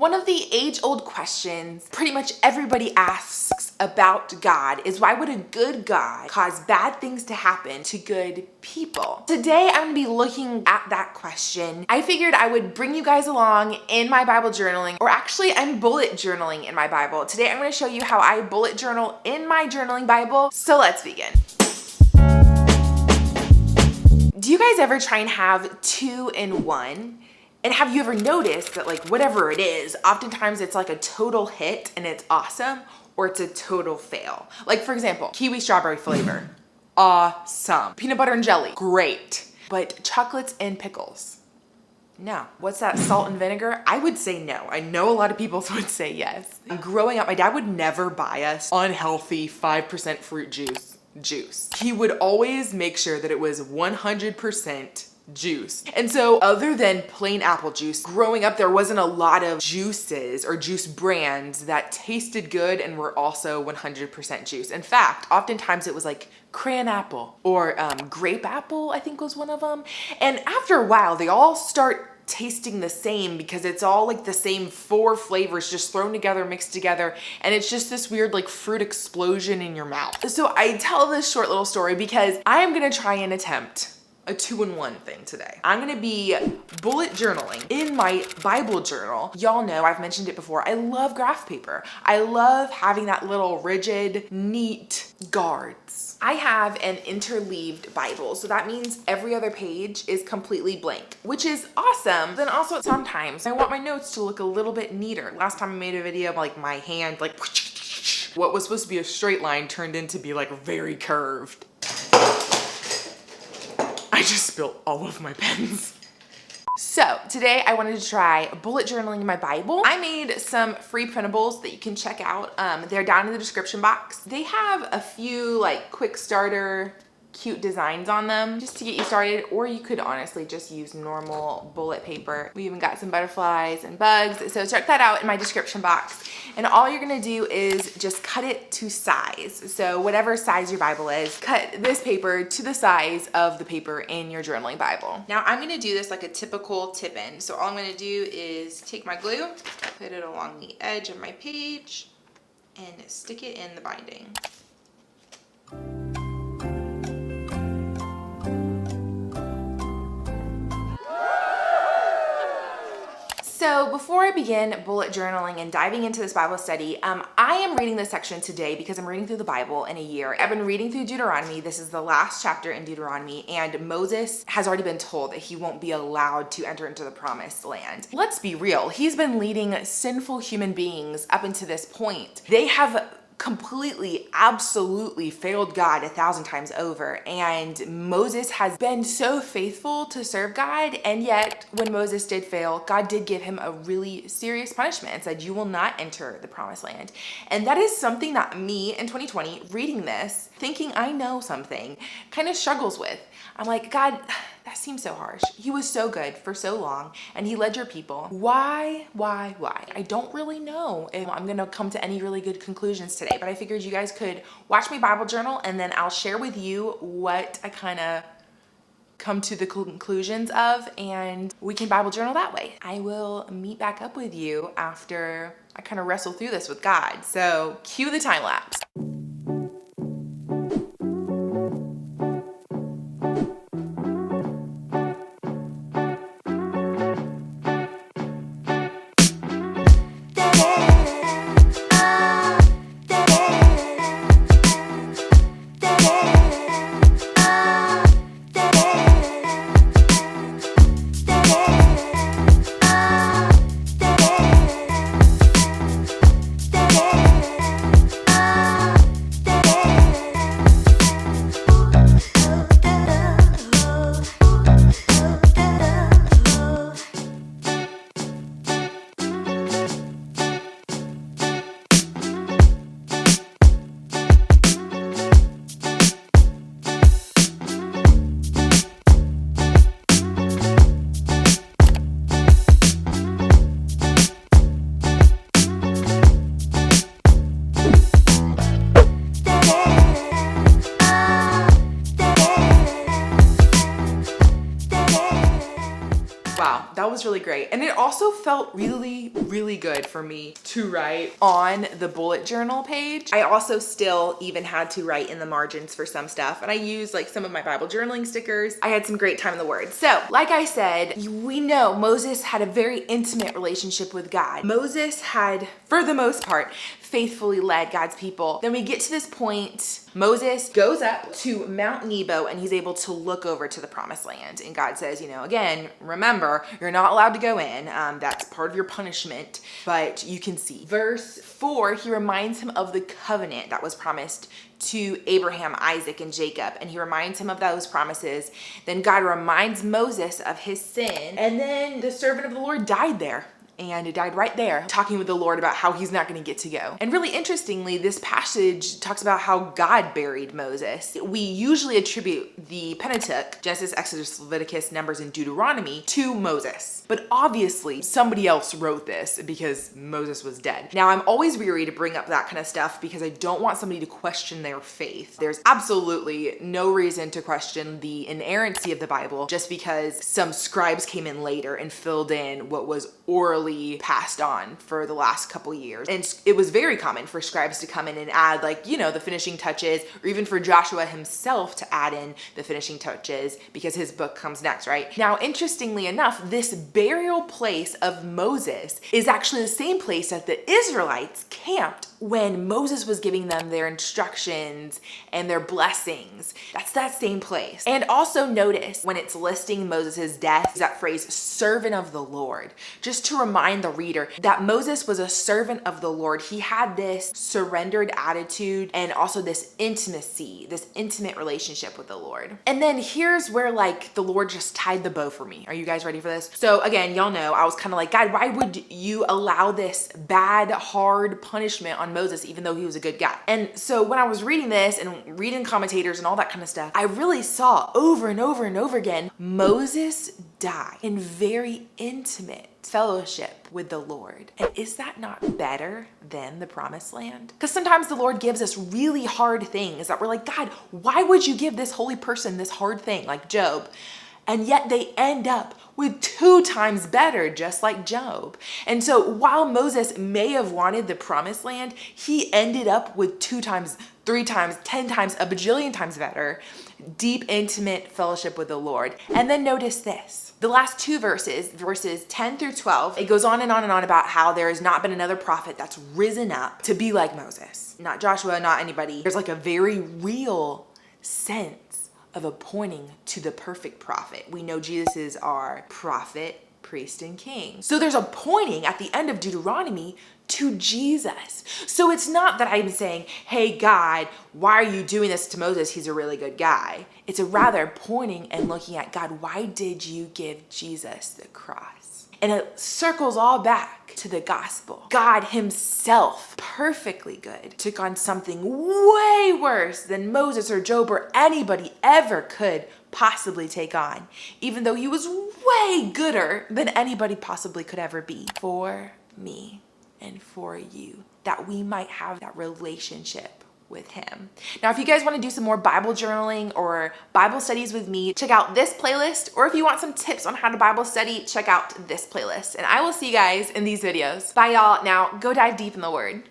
One of the age-old questions pretty much everybody asks about God is, why would a good God cause bad things to happen to good people? Today, I'm gonna be looking at that question. I figured I would bring you guys along in my Bible journaling, or actually I'm bullet journaling in my Bible. Today, I'm gonna show you how I bullet journal in my journaling Bible. So let's begin. Do you guys ever try and have two in one? And have you ever noticed that, like, whatever it is, oftentimes it's like a total hit and it's awesome, or it's a total fail? Like, for example, kiwi strawberry flavor, awesome. Peanut butter and jelly, great. But chocolates and pickles, no. What's that, salt and vinegar? I would say no. I know a lot of people would say yes. Growing up, my dad would never buy us unhealthy 5% fruit juice. He would always make sure that it was 100% juice. And so other than plain apple juice, growing up, there wasn't a lot of juices or juice brands that tasted good and were also 100% juice. In fact, oftentimes it was like crayon apple or grape apple, I think was one of them. And after a while, they all start tasting the same because it's all like the same 4 flavors just thrown together, mixed together, and it's just this weird like fruit explosion in your mouth. So I tell this short little story because I am gonna try and attempt a 2-in-1 thing today. I'm gonna be bullet journaling in my Bible journal. Y'all know, I've mentioned it before, I love graph paper. I love having that little rigid, neat guards. I have an interleaved Bible, so that means every other page is completely blank, which is awesome. Then also sometimes I want my notes to look a little bit neater. Last time I made a video of like my hand, like what was supposed to be a straight line turned into be like very curved. I just spilled all of my pens. So today I wanted to try bullet journaling in my Bible. I made some free printables that you can check out. They're down in the description box. They have a few like quick starter cute designs on them just to get you started, or you could honestly just use normal bullet paper. We even got some butterflies and bugs, so check that out in my description box. And all you're gonna do is just cut it to size. So whatever size your Bible is, cut this paper to the size of the paper in your journaling Bible. Now I'm gonna do this like a typical tip-in. So all I'm gonna do is take my glue, put it along the edge of my page, and stick it in the binding. So before I begin bullet journaling and diving into this Bible study, I am reading this section today because I'm reading through the Bible in a year. I've been reading through Deuteronomy. This is the last chapter in Deuteronomy, and Moses has already been told that he won't be allowed to enter into the promised land. Let's be real. He's been leading sinful human beings up until this point. They have completely, absolutely failed God 1,000 times over. And Moses has been so faithful to serve God. And yet when Moses did fail, God did give him a really serious punishment and said, you will not enter the promised land. And that is something that me in 2020, reading this, thinking I know something, kind of struggles with. I'm like, God, that seems so harsh. He was so good for so long and he led your people. Why? I don't really know if I'm gonna come to any really good conclusions today, but I figured you guys could watch me Bible journal and then I'll share with you what I kind of come to the conclusions of, and we can Bible journal that way. I will meet back up with you after I kind of wrestle through this with God. So cue the time lapse. was really great. And it also felt really, really good for me to write on the bullet journal page. I also still even had to write in the margins for some stuff. And I used like some of my Bible journaling stickers. I had some great time in the Word. So like I said, we know Moses had a very intimate relationship with God. Moses had, for the most part, faithfully led God's people. Then we get to this point, Moses goes up to Mount Nebo and he's able to look over to the promised land. And God says, again, remember, you're not allowed to go in. That's part of your punishment, but you can see. Verse 4, he reminds him of the covenant that was promised to Abraham, Isaac, and Jacob. And he reminds him of those promises. Then God reminds Moses of his sin. And then the servant of the Lord died there. And it died right there, talking with the Lord about how he's not going to get to go. And really interestingly, this passage talks about how God buried Moses. We usually attribute the Pentateuch, Genesis, Exodus, Leviticus, Numbers, and Deuteronomy, to Moses. But obviously, somebody else wrote this because Moses was dead. Now, I'm always weary to bring up that kind of stuff because I don't want somebody to question their faith. There's absolutely no reason to question the inerrancy of the Bible just because some scribes came in later and filled in what was orally passed on for the last couple years. And it was very common for scribes to come in and add the finishing touches, or even for Joshua himself to add in the finishing touches because his book comes next, right? Now, interestingly enough, this burial place of Moses is actually the same place that the Israelites camped when Moses was giving them their instructions and their blessings. That's that same place. And also notice when it's listing Moses' death, that phrase, servant of the Lord, just to remind the reader that Moses was a servant of the Lord. He had this surrendered attitude and also this intimacy, this intimate relationship with the Lord. And then here's where the Lord just tied the bow for me. Are you guys ready for this? So again, y'all know I was kind of like, God, why would you allow this bad, hard punishment on Moses, even though he was a good guy? And so when I was reading this and reading commentators and all that kind of stuff, I really saw over and over and over again, Moses died in very intimate fellowship with the Lord. And is that not better than the promised land? Because sometimes the Lord gives us really hard things that we're like, God, why would you give this holy person this hard thing, like Job? And yet they end up with 2 times better, just like Job. And so while Moses may have wanted the promised land, he ended up with 2 times, 3 times, 10 times, a bajillion times better, deep, intimate fellowship with the Lord. And then notice this. The last 2 verses 10 through 12, it goes on and on and on about how there has not been another prophet that's risen up to be like Moses. Not Joshua, not anybody. There's a very real sense of a pointing to the perfect prophet. We know Jesus is our prophet, priest, and king. So there's a pointing at the end of Deuteronomy to Jesus. So it's not that I'm saying, hey God, why are you doing this to Moses? He's a really good guy. It's a rather pointing and looking at God, why did you give Jesus the cross? And it circles all back to the gospel. God himself, perfectly good, took on something way worse than Moses or Job or anybody ever could possibly take on, even though he was way gooder than anybody possibly could ever be, for me and for you, that we might have that relationship with him. Now, if you guys want to do some more Bible journaling or Bible studies with me, check out this playlist. Or if you want some tips on how to Bible study, check out this playlist. And I will see you guys in these videos. Bye, y'all. Now, go dive deep in the Word.